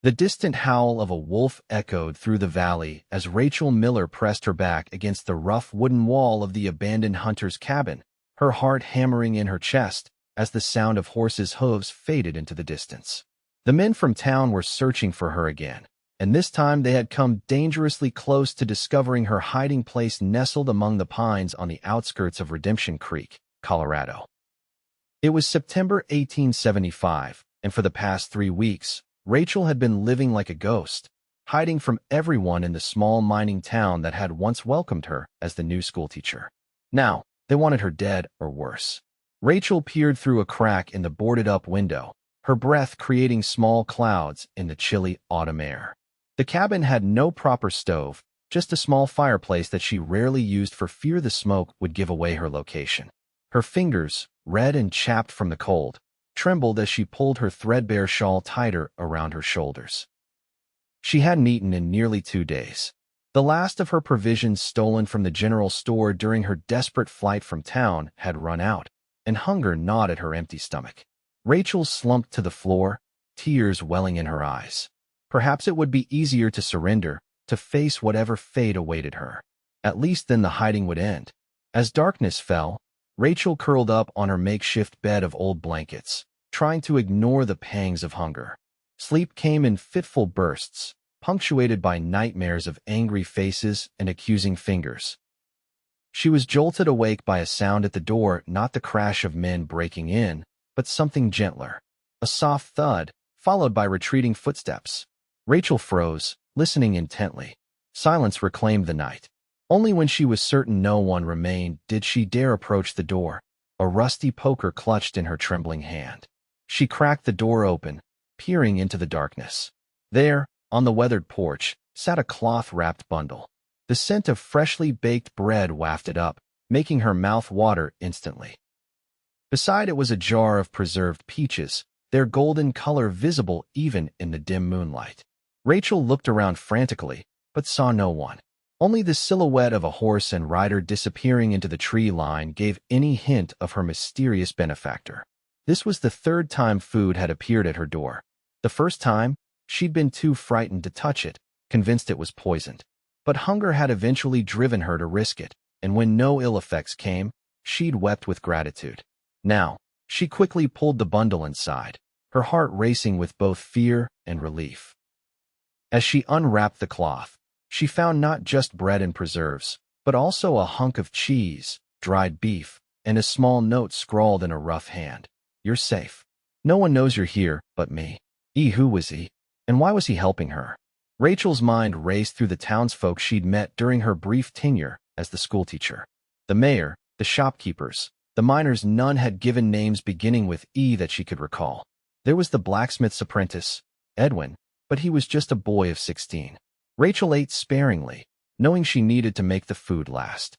The distant howl of a wolf echoed through the valley as Rachel Miller pressed her back against the rough wooden wall of the abandoned hunter's cabin, her heart hammering in her chest as the sound of horses' hooves faded into the distance. The men from town were searching for her again, and this time they had come dangerously close to discovering her hiding place nestled among the pines on the outskirts of Redemption Creek, Colorado. It was September 1875, and for the past 3 weeks, Rachel had been living like a ghost, hiding from everyone in the small mining town that had once welcomed her as the new schoolteacher. Now, they wanted her dead or worse. Rachel peered through a crack in the boarded-up window, her breath creating small clouds in the chilly autumn air. The cabin had no proper stove, just a small fireplace that she rarely used for fear the smoke would give away her location. Her fingers, red and chapped from the cold, trembled as she pulled her threadbare shawl tighter around her shoulders. She hadn't eaten in nearly 2 days. The last of her provisions stolen from the general store during her desperate flight from town had run out, and hunger gnawed at her empty stomach. Rachel slumped to the floor, tears welling in her eyes. Perhaps it would be easier to surrender, to face whatever fate awaited her. At least then the hiding would end. As darkness fell, Rachel curled up on her makeshift bed of old blankets, trying to ignore the pangs of hunger. Sleep came in fitful bursts, punctuated by nightmares of angry faces and accusing fingers. She was jolted awake by a sound at the door, not the crash of men breaking in, but something gentler. A soft thud, followed by retreating footsteps. Rachel froze, listening intently. Silence reclaimed the night. Only when she was certain no one remained did she dare approach the door, a rusty poker clutched in her trembling hand. She cracked the door open, peering into the darkness. There, on the weathered porch, sat a cloth-wrapped bundle. The scent of freshly baked bread wafted up, making her mouth water instantly. Beside it was a jar of preserved peaches, their golden color visible even in the dim moonlight. Rachel looked around frantically, but saw no one. Only the silhouette of a horse and rider disappearing into the tree line gave any hint of her mysterious benefactor. This was the 3rd time food had appeared at her door. The first time, she'd been too frightened to touch it, convinced it was poisoned. But hunger had eventually driven her to risk it, and when no ill effects came, she'd wept with gratitude. Now, she quickly pulled the bundle inside, her heart racing with both fear and relief. As she unwrapped the cloth, she found not just bread and preserves, but also a hunk of cheese, dried beef, and a small note scrawled in a rough hand. "You're safe. No one knows you're here but me." Who was he? And why was he helping her? Rachel's mind raced through the townsfolk she'd met during her brief tenure as the schoolteacher. The mayor, the shopkeepers, the miners, none had given names beginning with E that she could recall. There was the blacksmith's apprentice, Edwin, but he was just a boy of 16. Rachel ate sparingly, knowing she needed to make the food last.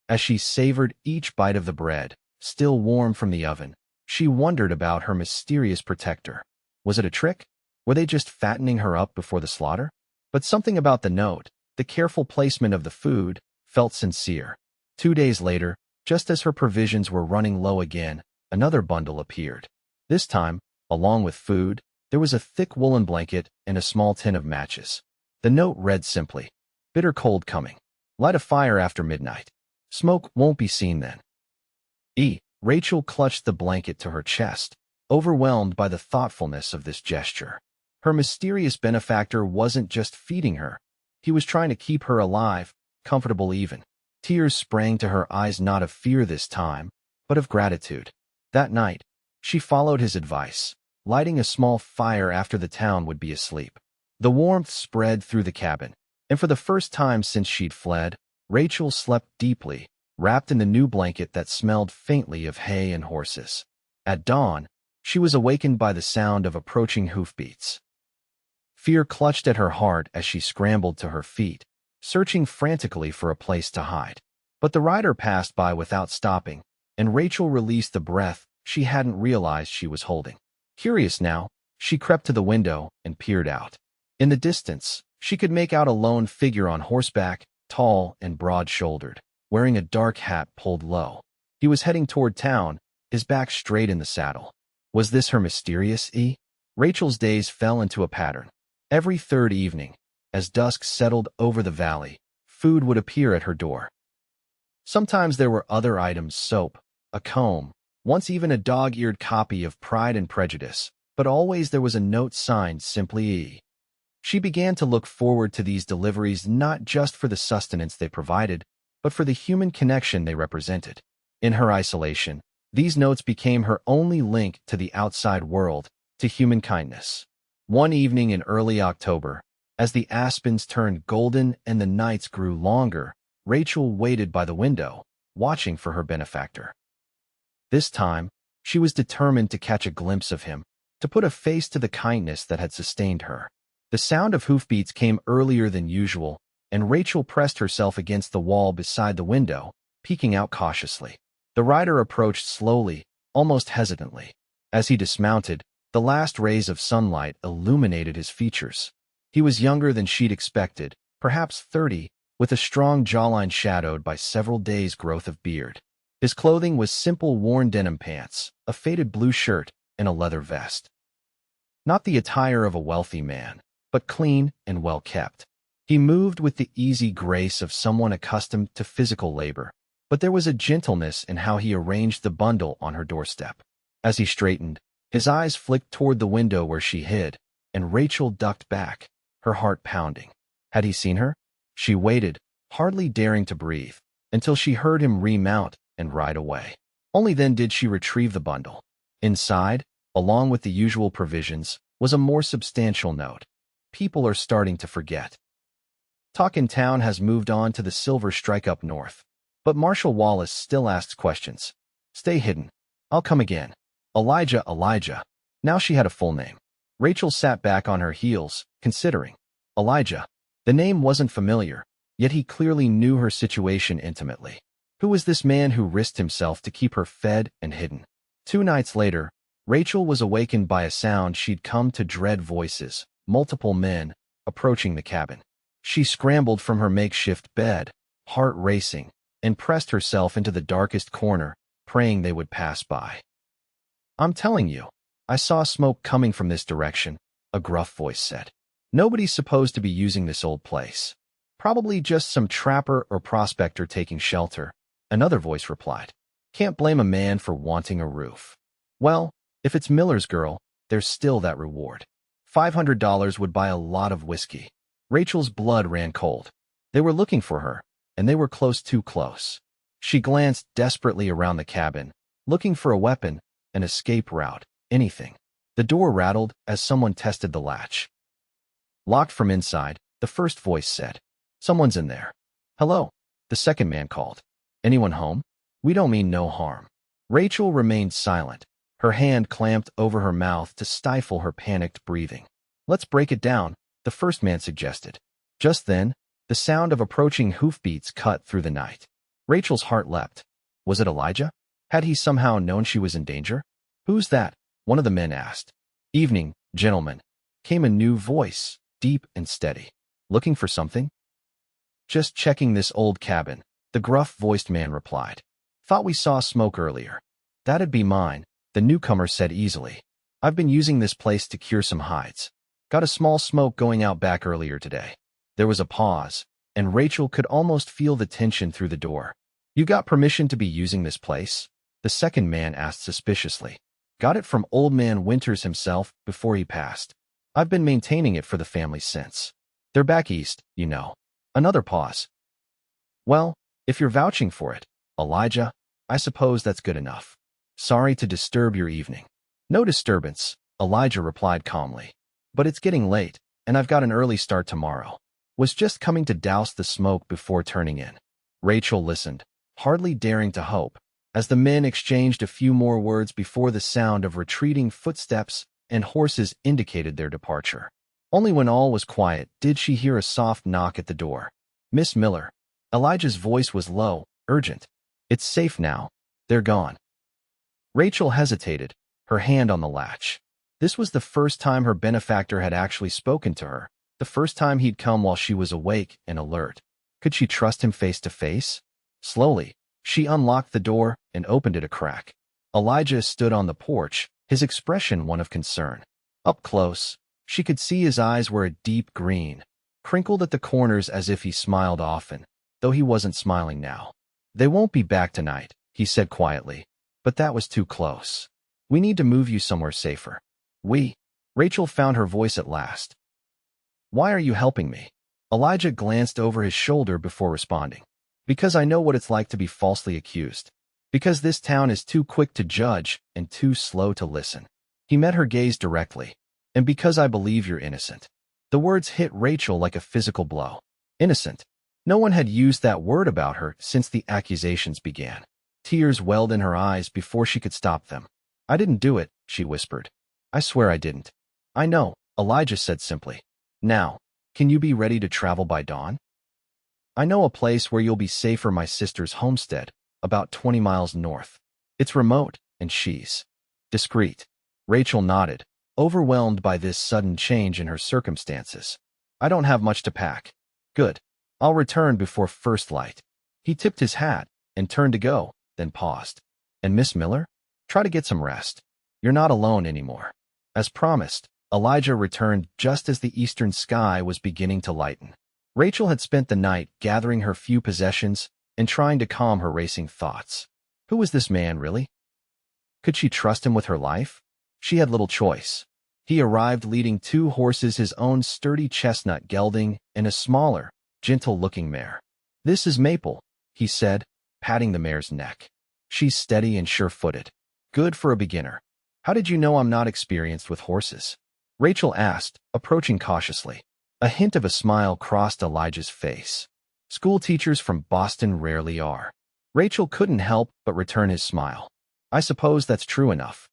As she savored each bite of the bread, still warm from the oven, she wondered about her mysterious protector. Was it a trick? Were they just fattening her up before the slaughter? But something about the note, the careful placement of the food, felt sincere. 2 days later, just as her provisions were running low again, another bundle appeared. This time, along with food, there was a thick woolen blanket and a small tin of matches. The note read simply, "Bitter cold coming. Light a fire after midnight. Smoke won't be seen then." Rachel clutched the blanket to her chest, overwhelmed by the thoughtfulness of this gesture. Her mysterious benefactor wasn't just feeding her. He was trying to keep her alive, comfortable even. Tears sprang to her eyes, not of fear this time, but of gratitude. That night, she followed his advice, lighting a small fire after the town would be asleep. The warmth spread through the cabin, and for the first time since she'd fled, Rachel slept deeply, wrapped in the new blanket that smelled faintly of hay and horses. At dawn, she was awakened by the sound of approaching hoofbeats. Fear clutched at her heart as she scrambled to her feet, searching frantically for a place to hide. But the rider passed by without stopping, and Rachel released the breath she hadn't realized she was holding. Curious now, she crept to the window and peered out. In the distance, she could make out a lone figure on horseback, tall and broad-shouldered, wearing a dark hat pulled low. He was heading toward town, his back straight in the saddle. Was this her mysterious Rachel's days fell into a pattern. Every third evening, as dusk settled over the valley, food would appear at her door. Sometimes there were other items: soap, a comb, once even a dog-eared copy of Pride and Prejudice, but always there was a note signed simply E. She began to look forward to these deliveries not just for the sustenance they provided, but for the human connection they represented. In her isolation, these notes became her only link to the outside world, to human kindness. One evening in early October, as the aspens turned golden and the nights grew longer, Rachel waited by the window, watching for her benefactor. This time, she was determined to catch a glimpse of him, to put a face to the kindness that had sustained her. The sound of hoofbeats came earlier than usual, and Rachel pressed herself against the wall beside the window, peeking out cautiously. The rider approached slowly, almost hesitantly. As he dismounted, the last rays of sunlight illuminated his features. He was younger than she'd expected, perhaps 30, with a strong jawline shadowed by several days' growth of beard. His clothing was simple worn denim pants, a faded blue shirt, and a leather vest. Not the attire of a wealthy man, but clean and well-kept. He moved with the easy grace of someone accustomed to physical labor, but there was a gentleness in how he arranged the bundle on her doorstep. As he straightened, his eyes flicked toward the window where she hid, and Rachel ducked back, her heart pounding. Had he seen her? She waited, hardly daring to breathe, until she heard him remount and ride away. Only then did she retrieve the bundle. Inside, along with the usual provisions, was a more substantial note. People are starting to forget. Talk in town has moved on to the Silver Strike up north. But Marshall Wallace still asks questions. Stay hidden. I'll come again. Elijah. Now she had a full name. Rachel sat back on her heels, considering. Elijah. The name wasn't familiar, yet he clearly knew her situation intimately. Who was this man who risked himself to keep her fed and hidden? 2 nights later, Rachel was awakened by a sound she'd come to dread: voices, multiple men, approaching the cabin. She scrambled from her makeshift bed, heart racing, and pressed herself into the darkest corner, praying they would pass by. I'm telling you, I saw smoke coming from this direction, a gruff voice said. Nobody's supposed to be using this old place. Probably just some trapper or prospector taking shelter, another voice replied. Can't blame a man for wanting a roof. Well, if it's Miller's girl, there's still that reward. $500 would buy a lot of whiskey. Rachel's blood ran cold. They were looking for her, and they were close, too close. She glanced desperately around the cabin, looking for a weapon, an escape route, anything. The door rattled as someone tested the latch. Locked from inside, the first voice said, Someone's in there. Hello, the second man called. Anyone home? We don't mean no harm. Rachel remained silent, her hand clamped over her mouth to stifle her panicked breathing. Let's break it down, the first man suggested. Just then, the sound of approaching hoofbeats cut through the night. Rachel's heart leapt. Was it Elijah? Had he somehow known she was in danger? Who's that? One of the men asked. Evening, gentlemen, came a new voice, deep and steady. Looking for something? Just checking this old cabin, the gruff-voiced man replied. Thought we saw smoke earlier. That'd be mine, the newcomer said easily. I've been using this place to cure some hides. Got a small smoke going out back earlier today. There was a pause, and Rachel could almost feel the tension through the door. You got permission to be using this place? The second man asked suspiciously. Got it from Old Man Winters himself before he passed. I've been maintaining it for the family since. They're back east, you know. Another pause. Well, if you're vouching for it, Elijah, I suppose that's good enough. Sorry to disturb your evening. No disturbance, Elijah replied calmly. But it's getting late, and I've got an early start tomorrow. Was just coming to douse the smoke before turning in. Rachel listened, hardly daring to hope, as the men exchanged a few more words before the sound of retreating footsteps and horses indicated their departure. Only when all was quiet did she hear a soft knock at the door. Miss Miller. Elijah's voice was low, urgent. It's safe now. They're gone. Rachel hesitated, her hand on the latch. This was the first time her benefactor had actually spoken to her, the first time he'd come while she was awake and alert. Could she trust him face to face? Slowly, she unlocked the door and opened it a crack. Elijah stood on the porch, his expression one of concern. Up close, she could see his eyes were a deep green, crinkled at the corners as if he smiled often, though he wasn't smiling now. "They won't be back tonight," he said quietly, but that was too close. "We need to move you somewhere safer." "We?" Rachel found her voice at last. "Why are you helping me?" Elijah glanced over his shoulder before responding. "Because I know what it's like to be falsely accused. Because this town is too quick to judge and too slow to listen." He met her gaze directly. "And because I believe you're innocent." The words hit Rachel like a physical blow. Innocent. No one had used that word about her since the accusations began. Tears welled in her eyes before she could stop them. "I didn't do it," she whispered. "I swear I didn't." "I know," Elijah said simply. "Now, can you be ready to travel by dawn? I know a place where you'll be safer, my sister's homestead, about 20 miles north. It's remote, and she's discreet." Rachel nodded, overwhelmed by this sudden change in her circumstances. "I don't have much to pack." "Good. I'll return before first light." He tipped his hat and turned to go, then paused. "And Miss Miller? Try to get some rest. You're not alone anymore." As promised, Elijah returned just as the eastern sky was beginning to lighten. Rachel had spent the night gathering her few possessions and trying to calm her racing thoughts. Who was this man, really? Could she trust him with her life? She had little choice. He arrived leading 2 horses, his own sturdy chestnut gelding and a smaller, gentle-looking mare. "This is Maple," he said, patting the mare's neck. "She's steady and sure-footed. Good for a beginner." "How did you know I'm not experienced with horses?" Rachel asked, approaching cautiously. A hint of a smile crossed Elijah's face. "School teachers from Boston rarely are." Rachel couldn't help but return his smile. "I suppose that's true enough."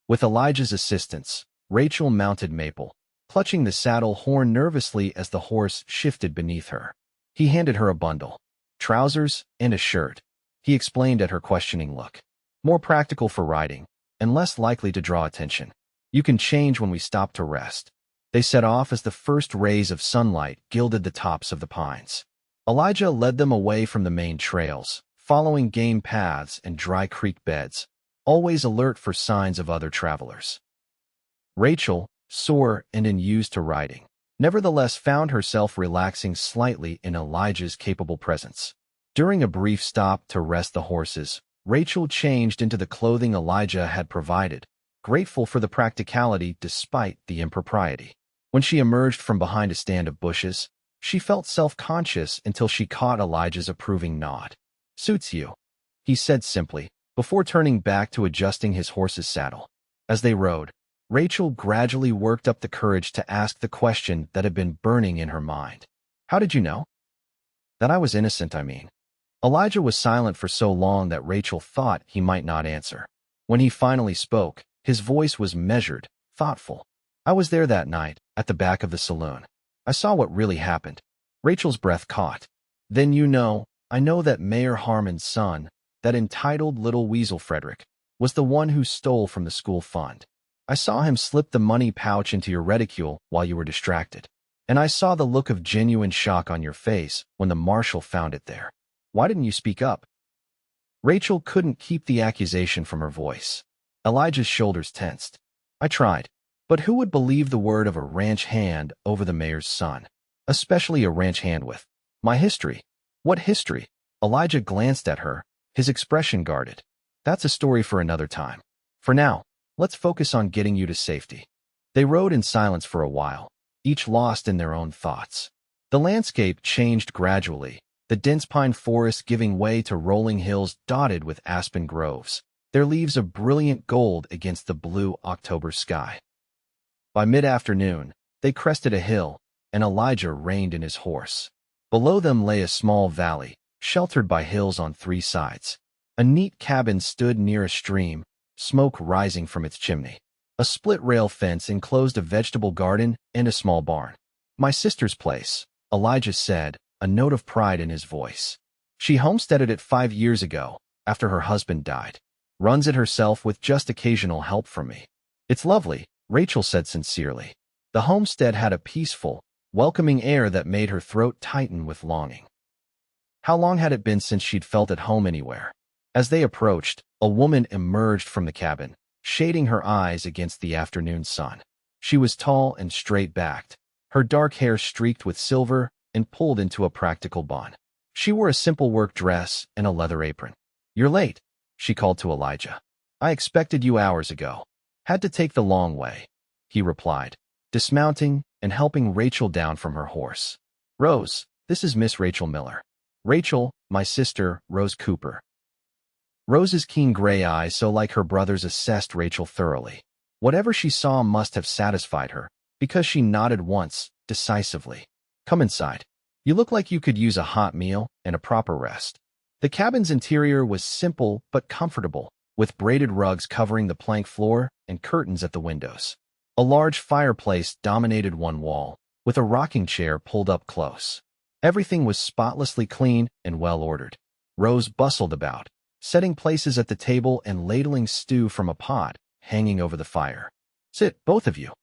With Elijah's assistance, Rachel mounted Maple, clutching the saddle horn nervously as the horse shifted beneath her. He handed her a bundle. "Trousers and a shirt," he explained at her questioning look. "More practical for riding, and less likely to draw attention. You can change when we stop to rest." They set off as the first rays of sunlight gilded the tops of the pines. Elijah led them away from the main trails, following game paths and dry creek beds, always alert for signs of other travelers. Rachel, sore and unused to riding, nevertheless found herself relaxing slightly in Elijah's capable presence. During a brief stop to rest the horses, Rachel changed into the clothing Elijah had provided, grateful for the practicality despite the impropriety. When she emerged from behind a stand of bushes, she felt self-conscious until she caught Elijah's approving nod. "Suits you," he said simply, before turning back to adjusting his horse's saddle. As they rode, Rachel gradually worked up the courage to ask the question that had been burning in her mind. "How did you know?" "That I was innocent, I mean." Elijah was silent for so long that Rachel thought he might not answer. When he finally spoke, his voice was measured, thoughtful. "I was there that night, at the back of the saloon. I saw what really happened." Rachel's breath caught. "Then I know that Mayor Harmon's son, that entitled little weasel Frederick, was the one who stole from the school fund. I saw him slip the money pouch into your reticule while you were distracted. And I saw the look of genuine shock on your face when the marshal found it there. Why didn't you speak up?" Rachel couldn't keep the accusation from her voice. Elijah's shoulders tensed. "I tried. But who would believe the word of a ranch hand over the mayor's son? Especially a ranch hand with my history." "What history?" Elijah glanced at her, his expression guarded. "That's a story for another time. For now, let's focus on getting you to safety." They rode in silence for a while, each lost in their own thoughts. The landscape changed gradually, the dense pine forest giving way to rolling hills dotted with aspen groves, their leaves a brilliant gold against the blue October sky. By mid-afternoon, they crested a hill, and Elijah reined in his horse. Below them lay a small valley, sheltered by hills on 3 sides. A neat cabin stood near a stream, smoke rising from its chimney. A split-rail fence enclosed a vegetable garden and a small barn. "My sister's place," Elijah said, a note of pride in his voice. "She homesteaded it 5 years ago, after her husband died. Runs it herself with just occasional help from me." "It's lovely," Rachel said sincerely. The homestead had a peaceful, welcoming air that made her throat tighten with longing. How long had it been since she'd felt at home anywhere? As they approached, a woman emerged from the cabin, shading her eyes against the afternoon sun. She was tall and straight-backed, her dark hair streaked with silver and pulled into a practical bun. She wore a simple work dress and a leather apron. "You're late," she called to Elijah. "I expected you hours ago. Had to take the long way," he replied, dismounting and helping Rachel down from her horse. "Rose, this is Miss Rachel Miller. Rachel, my sister, Rose Cooper." Rose's keen gray eyes, so like her brother's, assessed Rachel thoroughly. Whatever she saw must have satisfied her, because she nodded once, decisively. "Come inside. You look like you could use a hot meal and a proper rest." The cabin's interior was simple but comfortable, with braided rugs covering the plank floor and curtains at the windows. A large fireplace dominated one wall, with a rocking chair pulled up close. Everything was spotlessly clean and well-ordered. Rose bustled about, setting places at the table and ladling stew from a pot hanging over the fire. "Sit, both of you."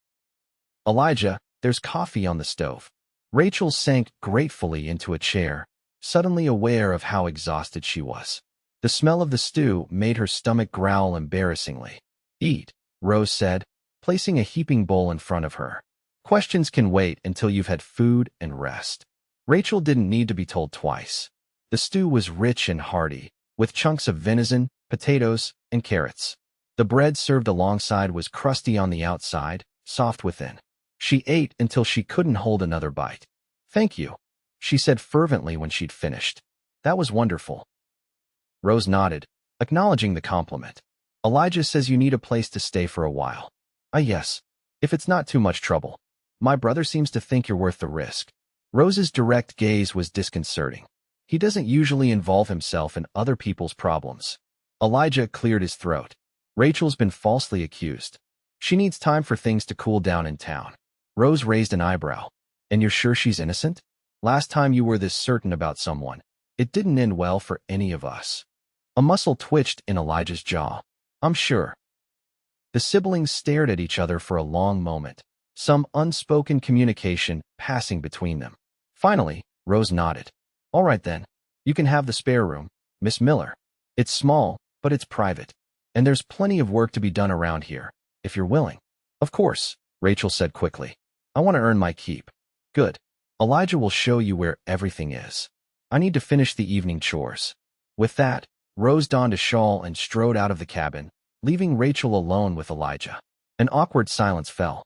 "Elijah, there's coffee on the stove." Rachel sank gratefully into a chair, suddenly aware of how exhausted she was. The smell of the stew made her stomach growl embarrassingly. "Eat," Rose said, placing a heaping bowl in front of her. "Questions can wait until you've had food and rest." Rachel didn't need to be told twice. The stew was rich and hearty, with chunks of venison, potatoes, and carrots. The bread served alongside was crusty on the outside, soft within. She ate until she couldn't hold another bite. "Thank you," she said fervently when she'd finished. "That was wonderful." Rose nodded, acknowledging the compliment. "Elijah says you need a place to stay for a while." Yes, if it's not too much trouble. My brother seems to think you're worth the risk." Rose's direct gaze was disconcerting. "He doesn't usually involve himself in other people's problems." Elijah cleared his throat. "Rachel's been falsely accused. She needs time for things to cool down in town." Rose raised an eyebrow. "And you're sure she's innocent? Last time you were this certain about someone, it didn't end well for any of us." A muscle twitched in Elijah's jaw. "I'm sure." The siblings stared at each other for a long moment, some unspoken communication passing between them. Finally, Rose nodded. "All right then. You can have the spare room, Miss Miller. It's small, but it's private. And there's plenty of work to be done around here, if you're willing." "Of course," Rachel said quickly. "I want to earn my keep." "Good. Elijah will show you where everything is. I need to finish the evening chores." With that, Rose donned a shawl and strode out of the cabin, leaving Rachel alone with Elijah. An awkward silence fell.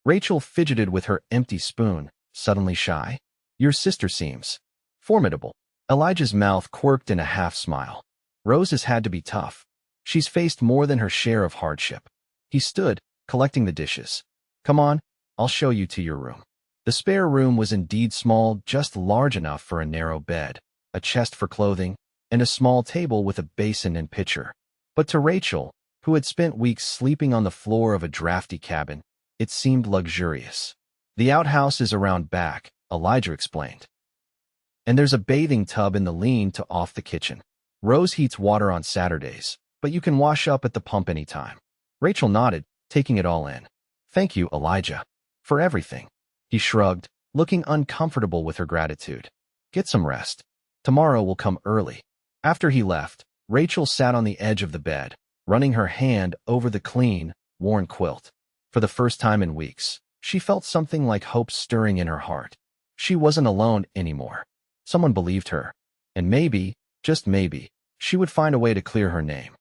Rachel fidgeted with her empty spoon, suddenly shy. "Your sister seems formidable." Elijah's mouth quirked in a half-smile. "Rose has had to be tough. She's faced more than her share of hardship." He stood, collecting the dishes. "Come on, I'll show you to your room." The spare room was indeed small, just large enough for a narrow bed, a chest for clothing, and a small table with a basin and pitcher. But to Rachel, who had spent weeks sleeping on the floor of a drafty cabin, it seemed luxurious. "The outhouse is around back," Elijah explained. "And there's a bathing tub in the lean-to off the kitchen. Rose heats water on Saturdays, but you can wash up at the pump anytime." Rachel nodded, taking it all in. "Thank you, Elijah, for everything." He shrugged, looking uncomfortable with her gratitude. "Get some rest. Tomorrow will come early." After he left, Rachel sat on the edge of the bed, running her hand over the clean, worn quilt. For the first time in weeks, she felt something like hope stirring in her heart. She wasn't alone anymore. Someone believed her. And maybe, just maybe, she would find a way to clear her name.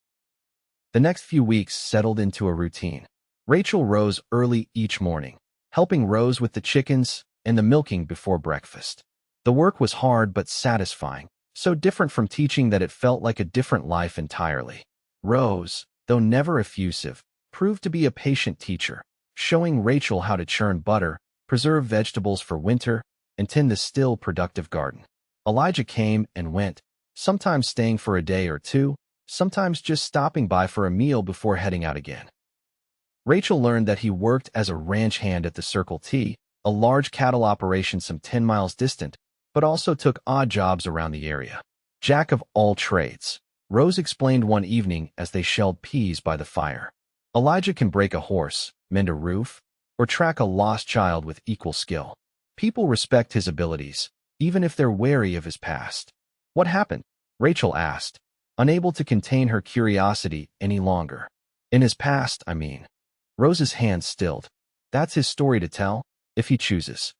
The next few weeks settled into a routine. Rachel rose early each morning, helping Rose with the chickens and the milking before breakfast. The work was hard but satisfying, so different from teaching that it felt like a different life entirely. Rose, though never effusive, proved to be a patient teacher, showing Rachel how to churn butter, preserve vegetables for winter, and tend the still productive garden. Elijah came and went, sometimes staying for a day or two, sometimes just stopping by for a meal before heading out again. Rachel learned that he worked as a ranch hand at the Circle T, a large cattle operation some 10 miles distant, but also took odd jobs around the area. "Jack of all trades," Rose explained one evening as they shelled peas by the fire. "Elijah can break a horse, mend a roof, or track a lost child with equal skill. People respect his abilities, even if they're wary of his past." "What happened?" Rachel asked, unable to contain her curiosity any longer. "In his past, I mean." Rose's hand stilled. That's his story to tell, if he chooses.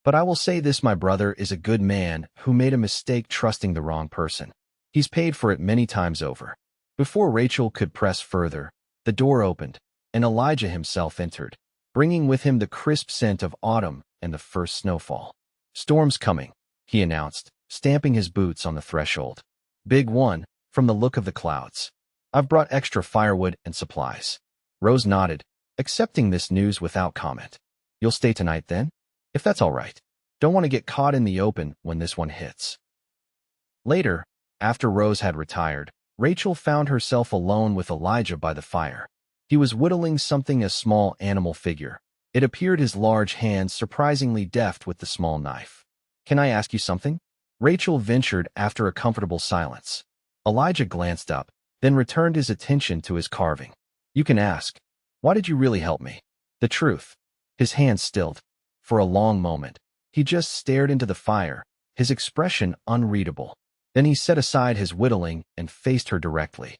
But I will say this, my brother is a good man who made a mistake trusting the wrong person. He's paid for it many times over. Before Rachel could press further, the door opened, and Elijah himself entered, bringing with him the crisp scent of autumn and the first snowfall. "Storm's coming," he announced, stamping his boots on the threshold. "Big one, from the look of the clouds. I've brought extra firewood and supplies." Rose nodded, accepting this news without comment. "You'll stay tonight then? If that's all right. Don't want to get caught in the open when this one hits." Later, after Rose had retired, Rachel found herself alone with Elijah by the fire. He was whittling something, a small animal figure. It appeared his large hands surprisingly deft with the small knife. "Can I ask you something?" Rachel ventured after a comfortable silence. Elijah glanced up, then returned his attention to his carving. "You can ask. Why did you really help me?" "The truth." His hands stilled. For a long moment, he just stared into the fire, his expression unreadable. Then he set aside his whittling and faced her directly.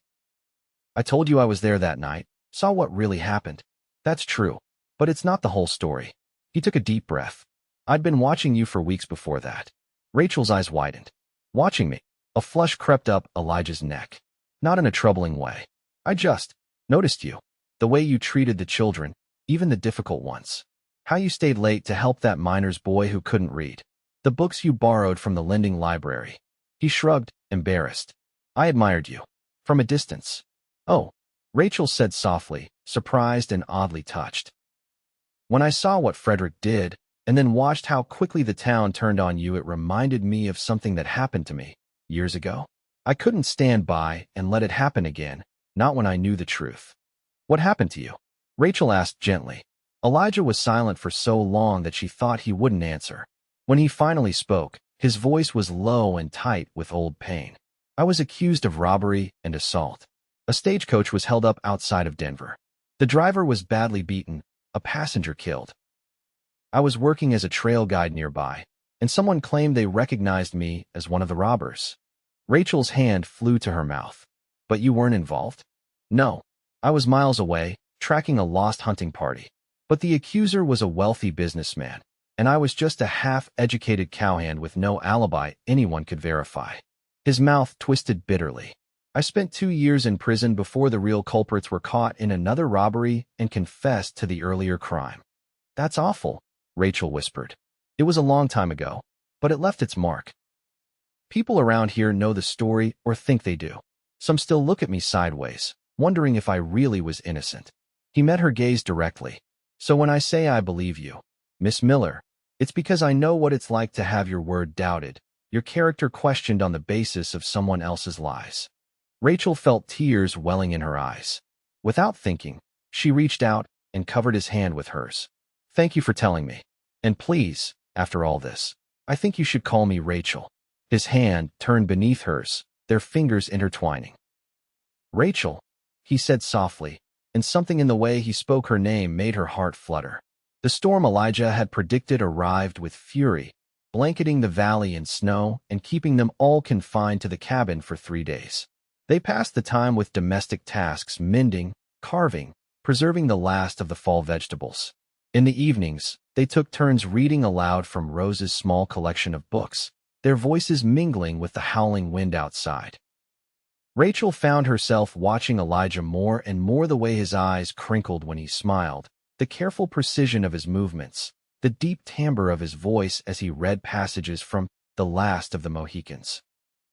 "I told you I was there that night, saw what really happened. That's true, but it's not the whole story." He took a deep breath. "I'd been watching you for weeks before that." Rachel's eyes widened. "Watching me?" A flush crept up Elijah's neck. "Not in a troubling way. I just noticed you. The way you treated the children, even the difficult ones. How you stayed late to help that miner's boy who couldn't read. The books you borrowed from the lending library." He shrugged, embarrassed. "I admired you. From a distance." "Oh," Rachel said softly, surprised and oddly touched. "When I saw what Frederick did, and then watched how quickly the town turned on you, it reminded me of something that happened to me years ago. I couldn't stand by and let it happen again, not when I knew the truth." "What happened to you?" Rachel asked gently. Elijah was silent for so long that she thought he wouldn't answer. When he finally spoke, his voice was low and tight with old pain. "I was accused of robbery and assault. A stagecoach was held up outside of Denver. The driver was badly beaten, a passenger killed. I was working as a trail guide nearby, and someone claimed they recognized me as one of the robbers." Rachel's hand flew to her mouth. "But you weren't involved?" "No. I was miles away, tracking a lost hunting party. But the accuser was a wealthy businessman, and I was just a half-educated cowhand with no alibi anyone could verify." His mouth twisted bitterly. "I spent 2 years in prison before the real culprits were caught in another robbery and confessed to the earlier crime." "That's awful," Rachel whispered. "It was a long time ago, but it left its mark. People around here know the story or think they do. Some still look at me sideways, wondering if I really was innocent." He met her gaze directly. "So when I say I believe you, Miss Miller, it's because I know what it's like to have your word doubted, your character questioned on the basis of someone else's lies." Rachel felt tears welling in her eyes. Without thinking, she reached out and covered his hand with hers. "Thank you for telling me. And please, after all this, I think you should call me Rachel." His hand turned beneath hers, their fingers intertwining. "Rachel," he said softly, and something in the way he spoke her name made her heart flutter. The storm Elijah had predicted arrived with fury, blanketing the valley in snow and keeping them all confined to the cabin for 3 days. They passed the time with domestic tasks, mending, carving, preserving the last of the fall vegetables. In the evenings, they took turns reading aloud from Rose's small collection of books, their voices mingling with the howling wind outside. Rachel found herself watching Elijah more and more, the way his eyes crinkled when he smiled, the careful precision of his movements, the deep timbre of his voice as he read passages from The Last of the Mohicans.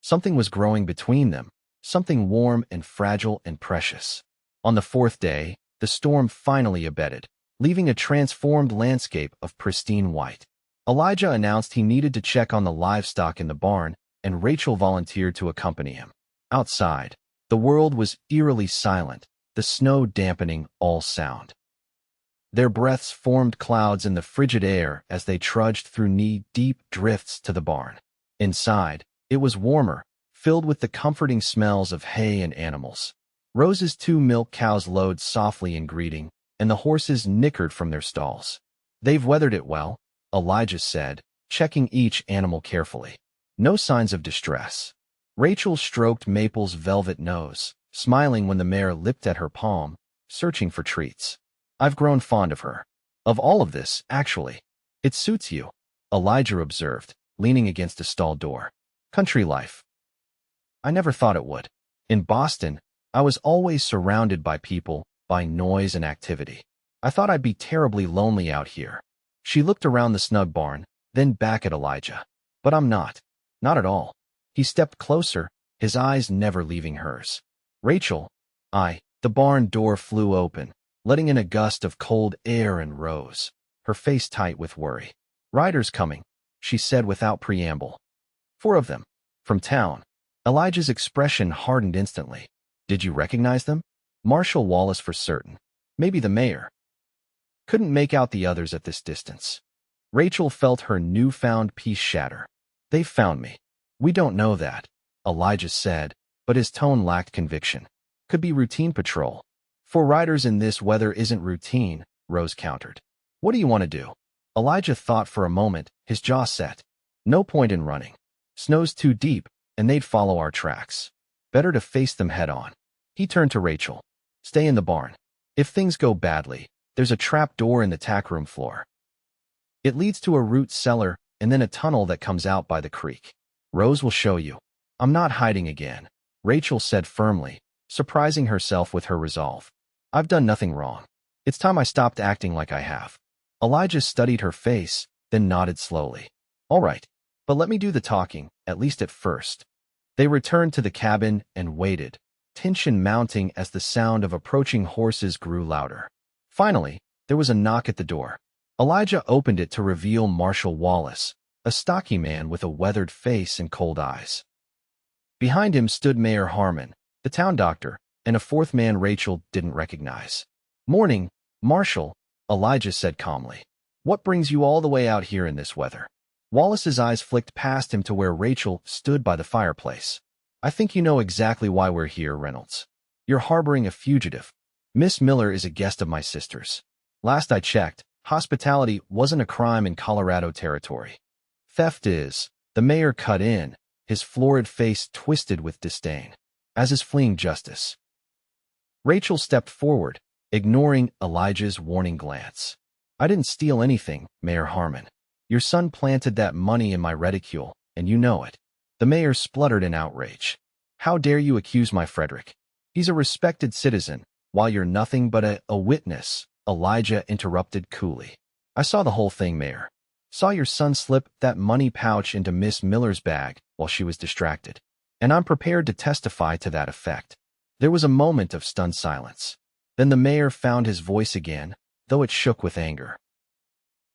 Something was growing between them, something warm and fragile and precious. On the 4th day, the storm finally abated, leaving a transformed landscape of pristine white. Elijah announced he needed to check on the livestock in the barn, and Rachel volunteered to accompany him. Outside, the world was eerily silent, the snow dampening all sound. Their breaths formed clouds in the frigid air as they trudged through knee-deep drifts to the barn. Inside, it was warmer, filled with the comforting smells of hay and animals. Rose's 2 milk cows lowed softly in greeting, and the horses nickered from their stalls. "They've weathered it well," Elijah said, checking each animal carefully. "No signs of distress." Rachel stroked Maple's velvet nose, smiling when the mare lipped at her palm, searching for treats. "I've grown fond of her." Of all of this, actually. It suits you, Elijah observed, leaning against a stall door. Country life. I never thought it would. In Boston, I was always surrounded by people, by noise and activity. I thought I'd be terribly lonely out here. She looked around the snug barn, then back at Elijah. But I'm not. Not at all. He stepped closer, his eyes never leaving hers. Rachel, the barn door flew open, letting in a gust of cold air and rose, her face tight with worry. Riders coming, she said without preamble. 4 of them. From town. Elijah's expression hardened instantly. Did you recognize them? Marshal Wallace for certain. Maybe the mayor. Couldn't make out the others at this distance. Rachel felt her newfound peace shatter. They found me. We don't know that, Elijah said, but his tone lacked conviction. Could be routine patrol. 4 riders in this weather isn't routine, Rose countered. What do you want to do? Elijah thought for a moment, his jaw set. No point in running. Snow's too deep, and they'd follow our tracks. Better to face them head on. He turned to Rachel. Stay in the barn. If things go badly, there's a trap door in the tack room floor. It leads to a root cellar and then a tunnel that comes out by the creek. Rose will show you. I'm not hiding again, Rachel said firmly, surprising herself with her resolve. I've done nothing wrong. It's time I stopped acting like I have. Elijah studied her face, then nodded slowly. All right, but let me do the talking, at least at first. They returned to the cabin and waited, tension mounting as the sound of approaching horses grew louder. Finally, there was a knock at the door. Elijah opened it to reveal Marshal Wallace, a stocky man with a weathered face and cold eyes. Behind him stood Mayor Harmon, the town doctor, and a 4th man Rachel didn't recognize. Morning, Marshal, Elijah said calmly. What brings you all the way out here in this weather? Wallace's eyes flicked past him to where Rachel stood by the fireplace. I think you know exactly why we're here, Reynolds. You're harboring a fugitive. Miss Miller is a guest of my sister's. Last I checked, hospitality wasn't a crime in Colorado territory. Theft is. The mayor cut in, his florid face twisted with disdain, as is fleeing justice. Rachel stepped forward, ignoring Elijah's warning glance. I didn't steal anything, Mayor Harmon. Your son planted that money in my reticule, and you know it. The mayor spluttered in outrage. How dare you accuse my Frederick? He's a respected citizen, while you're nothing but a witness, Elijah interrupted coolly. I saw the whole thing, Mayor. Saw your son slip that money pouch into Miss Miller's bag while she was distracted. And I'm prepared to testify to that effect. There was a moment of stunned silence. Then the mayor found his voice again, though it shook with anger.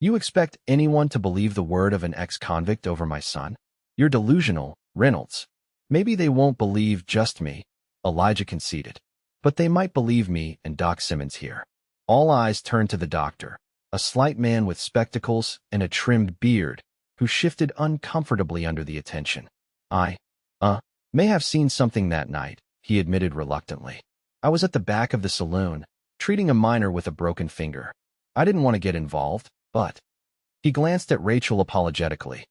You expect anyone to believe the word of an ex-convict over my son? You're delusional, Reynolds. Maybe they won't believe just me, Elijah conceded. But they might believe me and Doc Simmons here. All eyes turned to the doctor, a slight man with spectacles and a trimmed beard, who shifted uncomfortably under the attention. I may have seen something that night, he admitted reluctantly. I was at the back of the saloon, treating a miner with a broken finger. I didn't want to get involved, but... He glanced at Rachel apologetically.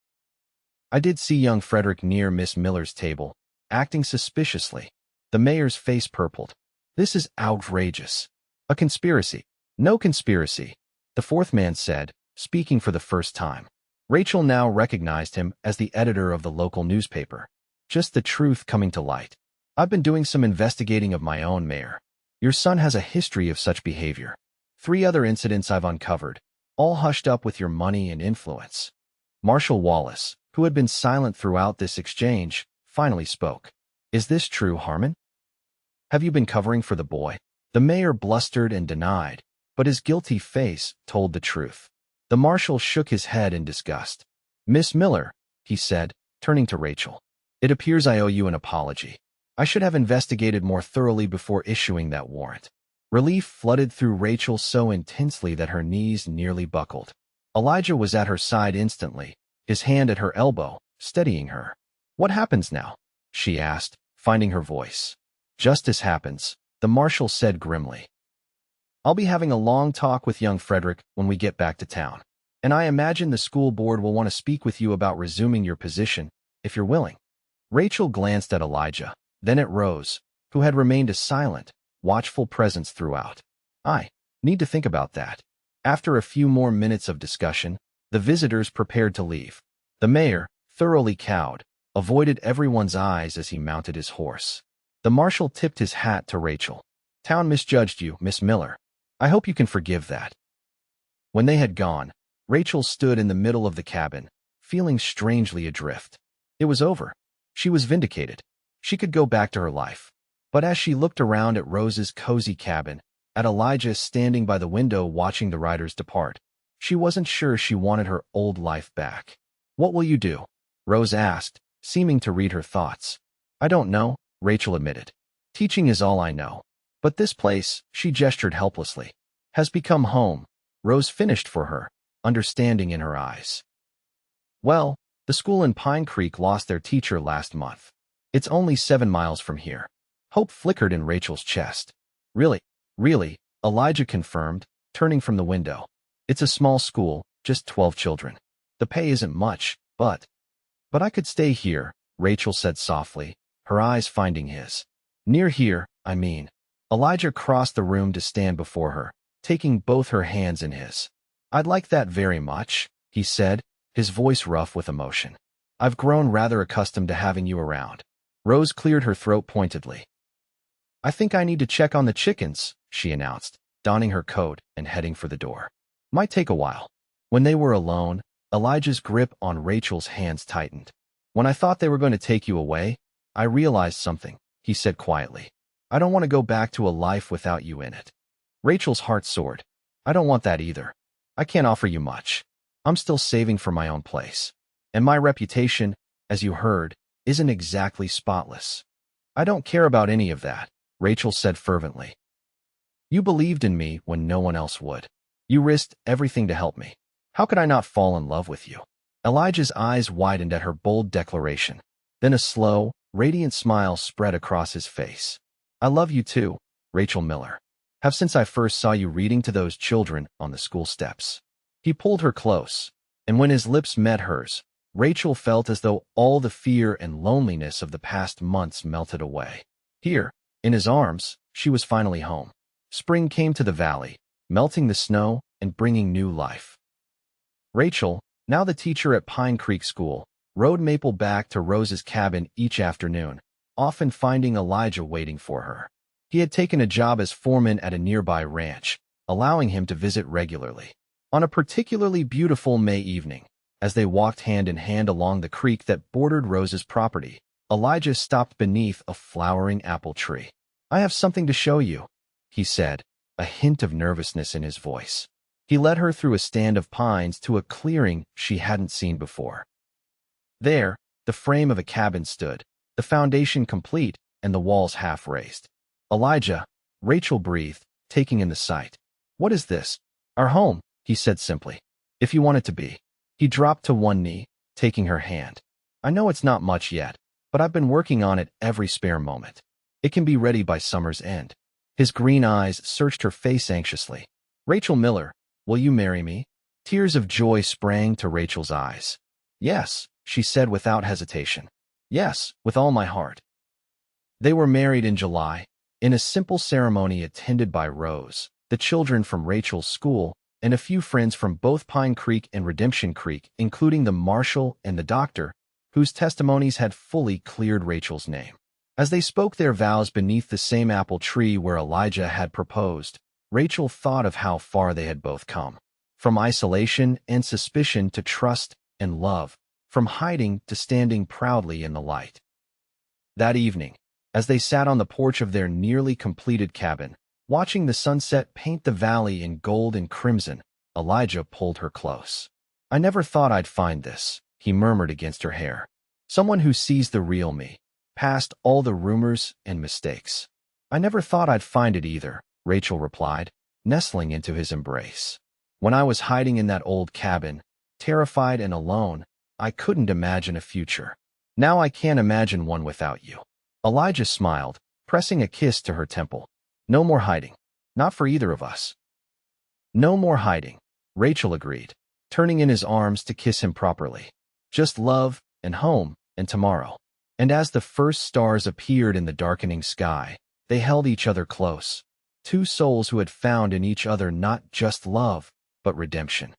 I did see young Frederick near Miss Miller's table, acting suspiciously. The mayor's face purpled. This is outrageous. A conspiracy. No conspiracy, the 4th man said, speaking for the first time. Rachel now recognized him as the editor of the local newspaper. Just the truth coming to light. I've been doing some investigating of my own, Mayor. Your son has a history of such behavior. 3 other incidents I've uncovered, all hushed up with your money and influence. Marshal Wallace, who had been silent throughout this exchange, finally spoke. Is this true, Harmon? Have you been covering for the boy? The mayor blustered and denied, but his guilty face told the truth. The marshal shook his head in disgust. Miss Miller, he said, turning to Rachel. It appears I owe you an apology. I should have investigated more thoroughly before issuing that warrant. Relief flooded through Rachel so intensely that her knees nearly buckled. Elijah was at her side instantly, his hand at her elbow, steadying her. What happens now? She asked, finding her voice. Justice happens, the marshal said grimly. I'll be having a long talk with young Frederick when we get back to town, and I imagine the school board will want to speak with you about resuming your position, if you're willing. Rachel glanced at Elijah, then at Rose, who had remained a silent, watchful presence throughout. I need to think about that. After a few more minutes of discussion, the visitors prepared to leave. The mayor, thoroughly cowed, avoided everyone's eyes as he mounted his horse. The marshal tipped his hat to Rachel. "Town misjudged you, Miss Miller. I hope you can forgive that." When they had gone, Rachel stood in the middle of the cabin, feeling strangely adrift. It was over. She was vindicated. She could go back to her life. But as she looked around at Rose's cozy cabin, at Elijah standing by the window watching the riders depart, she wasn't sure she wanted her old life back. "What will you do?" Rose asked, seeming to read her thoughts. "I don't know," Rachel admitted. "Teaching is all I know. But this place," she gestured helplessly, "has become home." Rose finished for her, understanding in her eyes. "Well, the school in Pine Creek lost their teacher last month. It's only 7 miles from here." Hope flickered in Rachel's chest. "Really? Really?" Elijah confirmed, turning from the window. "It's a small school, just 12 children. The pay isn't much, but I could stay here," Rachel said softly, her eyes finding his. "Near here, I mean." Elijah crossed the room to stand before her, taking both her hands in his. "I'd like that very much," he said, his voice rough with emotion. "I've grown rather accustomed to having you around." Rose cleared her throat pointedly. "I think I need to check on the chickens," she announced, donning her coat and heading for the door. "Might take a while." When they were alone, Elijah's grip on Rachel's hands tightened. "When I thought they were going to take you away, I realized something," he said quietly. "I don't want to go back to a life without you in it." Rachel's heart soared. "I don't want that either. I can't offer you much. I'm still saving for my own place. And my reputation, as you heard, isn't exactly spotless." "I don't care about any of that," Rachel said fervently. "You believed in me when no one else would. You risked everything to help me. How could I not fall in love with you?" Elijah's eyes widened at her bold declaration. Then a slow, radiant smile spread across his face. "I love you too, Rachel Miller. Have since I first saw you reading to those children on the school steps." He pulled her close, and when his lips met hers, Rachel felt as though all the fear and loneliness of the past months melted away. Here, in his arms, she was finally home. Spring came to the valley, melting the snow and bringing new life. Rachel, now the teacher at Pine Creek School, rode Maple back to Rose's cabin each afternoon, often finding Elijah waiting for her. He had taken a job as foreman at a nearby ranch, allowing him to visit regularly. On a particularly beautiful May evening, as they walked hand in hand along the creek that bordered Rose's property, Elijah stopped beneath a flowering apple tree. "I have something to show you," he said, a hint of nervousness in his voice. He led her through a stand of pines to a clearing she hadn't seen before. There, the frame of a cabin stood, the foundation complete and the walls half raised. "Elijah," Rachel breathed, taking in the sight. "What is this?" "Our home," he said simply. "If you want it to be." He dropped to one knee, taking her hand. "I know it's not much yet, but I've been working on it every spare moment. It can be ready by summer's end." His green eyes searched her face anxiously. "Rachel Miller, will you marry me?" Tears of joy sprang to Rachel's eyes. "Yes," she said without hesitation. "Yes, with all my heart." They were married in July, in a simple ceremony attended by Rose, the children from Rachel's school, and a few friends from both Pine Creek and Redemption Creek, including the marshal and the doctor, whose testimonies had fully cleared Rachel's name. As they spoke their vows beneath the same apple tree where Elijah had proposed, Rachel thought of how far they had both come. From isolation and suspicion to trust and love, from hiding to standing proudly in the light. That evening, as they sat on the porch of their nearly completed cabin, watching the sunset paint the valley in gold and crimson, Elijah pulled her close. "I never thought I'd find this," he murmured against her hair. "Someone who sees the real me, past all the rumors and mistakes." "I never thought I'd find it either," Rachel replied, nestling into his embrace. "When I was hiding in that old cabin, terrified and alone, I couldn't imagine a future. Now I can't imagine one without you." Elijah smiled, pressing a kiss to her temple. "No more hiding. Not for either of us." "No more hiding," Rachel agreed, turning in his arms to kiss him properly. "Just love, and home, and tomorrow." And as the first stars appeared in the darkening sky, they held each other close. Two souls who had found in each other not just love, but redemption.